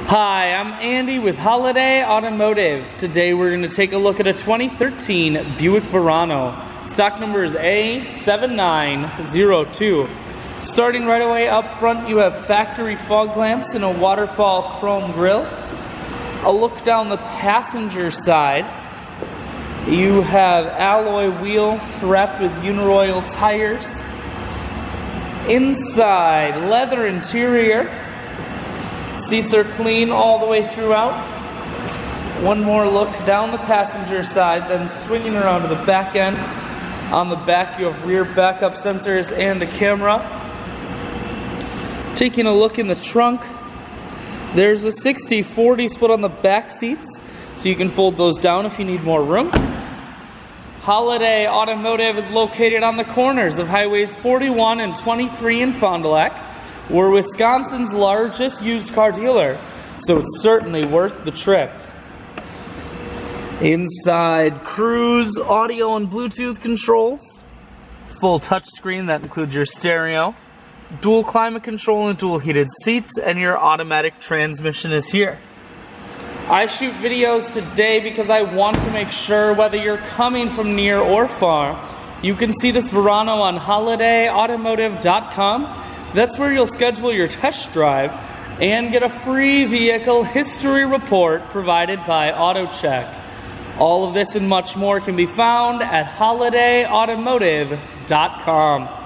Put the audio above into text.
Hi, I'm Andy with Holiday Automotive. Today we're going to take a look at a 2013 Buick Verano. Stock number is A7902. Starting right away up front, you have factory fog lamps and a waterfall chrome grille. A look down the passenger side. You have alloy wheels wrapped with Uniroyal tires. Inside, leather interior. Seats are clean all the way throughout. One more look down the passenger side, then swinging around to the back end. On the back, you have rear backup sensors and a camera. Taking a look in the trunk, there's a 60-40 split on the back seats, so you can fold those down if you need more room. Holiday Automotive is located on the corners of Highways 41 and 23 in Fond du Lac. We're Wisconsin's largest used car dealer, so it's certainly worth the trip. Inside, cruise, audio and Bluetooth controls, full touchscreen that includes your stereo, dual climate control and dual heated seats, and your automatic transmission is here. I shoot videos today because I want to make sure whether you're coming from near or far, you can see this Verano on holidayautomotive.com. That's where you'll schedule your test drive and get a free vehicle history report provided by AutoCheck. All of this and much more can be found at holidayautomotive.com.